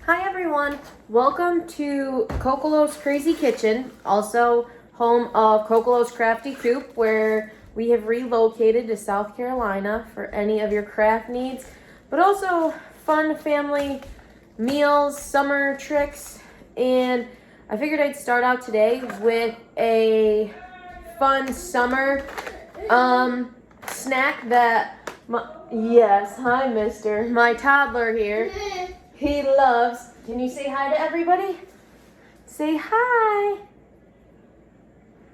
Hi everyone, welcome to Kokolo's Crazy Kitchen, also home of Kokolo's Crafty Coop, where we have relocated to South Carolina for any of your craft needs, but also fun family meals, summer tricks, and I figured I'd start out today with a fun summer snack that yes, hi mister, my toddler here, he loves. Can you say hi to everybody? Say hi.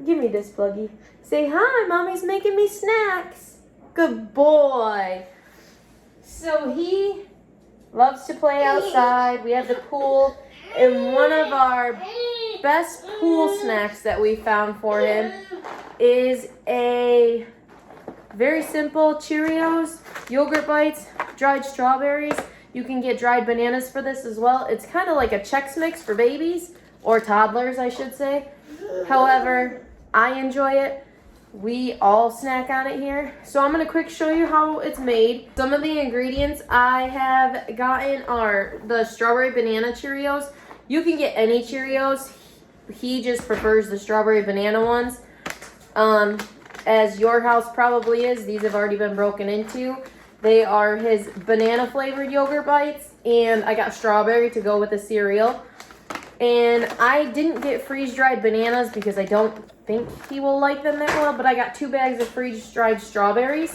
Give me this, Pluggy. Say hi, Mommy's making me snacks. Good boy. So he loves to play outside. We have the pool, and one of our best pool snacks that we found for him is a very simple Cheerios, yogurt bites, dried strawberries. You can get dried bananas for this as well. It's kind of like a Chex Mix for babies, or toddlers, I should say. However, I enjoy it. We all snack on it here. So I'm gonna quick show you how it's made. Some of the ingredients I have gotten are the strawberry banana Cheerios. You can get any Cheerios. He just prefers the strawberry banana ones. As your house probably is, these have already been broken into. They are his banana flavored yogurt bites, and I got strawberry to go with the cereal. And I didn't get freeze dried bananas because I don't think he will like them that well, but I got 2 bags of freeze dried strawberries.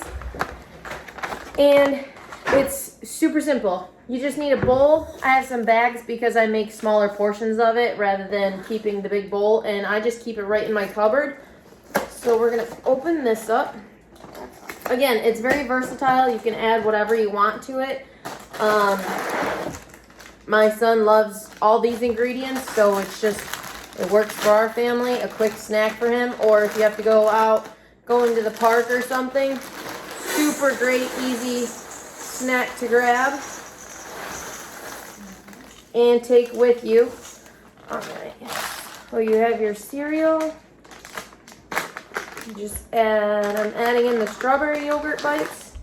And it's super simple. You just need a bowl. I have some bags because I make smaller portions of it rather than keeping the big bowl, and I just keep it right in my cupboard. So we're gonna open this up. Again, it's very versatile. You can add whatever you want to it. My son loves all these ingredients, so it works for our family. A quick snack for him, or if you have to going to the park or something, super great, easy snack to grab and take with you. All right. So you have your cereal. I'm adding in the strawberry yogurt bites,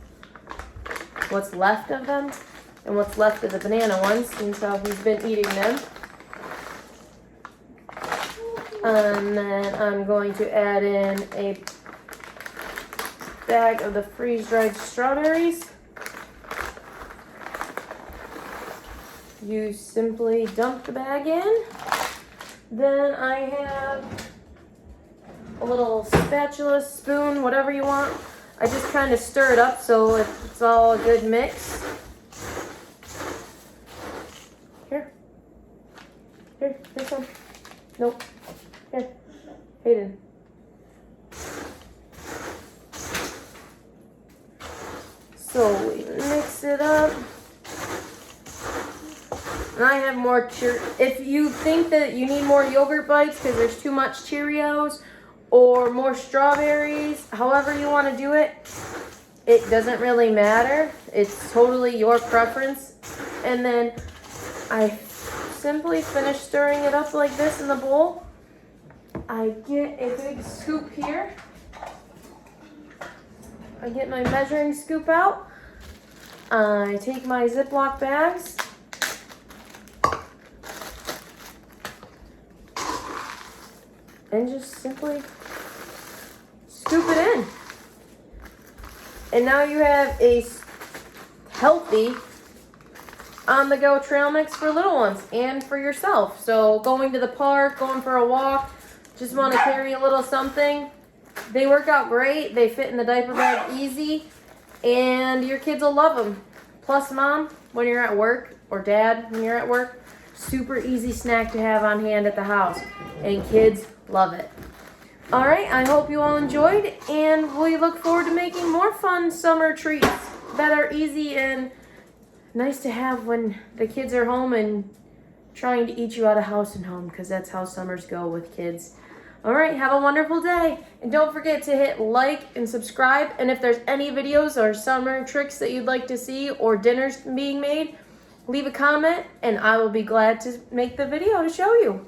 what's left of them, and what's left of the banana ones, since he's been eating them. And then I'm going to add in a bag of the freeze-dried strawberries. You simply dump the bag in. Then I have a little spatula, spoon, whatever you want. I just kind of stir it up so it's all a good mix. Here, some. Nope. Here, Hayden. So we mix it up. And I have more if you think that you need more yogurt bites because there's too much Cheerios, or more strawberries, however you want to do it, it doesn't really matter. It's totally your preference. And then I simply finish stirring it up like this in the bowl. I get a big scoop here. I get my measuring scoop out. I take my Ziploc bags. And just simply scoop it in. And now you have a healthy on-the-go trail mix for little ones and for yourself. So going to the park, going for a walk, just want to carry a little something. They work out great. They fit in the diaper bag easy, and your kids will love them. Plus, Mom, when you're at work, or Dad, when you're at work, super easy snack to have on hand at the house, and kids love it. All right, I hope you all enjoyed, and we look forward to making more fun summer treats that are easy and nice to have when the kids are home and trying to eat you out of house and home, because that's how summers go with kids. All right, have a wonderful day, and don't forget to hit like and subscribe, and if there's any videos or summer tricks that you'd like to see or dinners being made, leave a comment, and I will be glad to make the video to show you.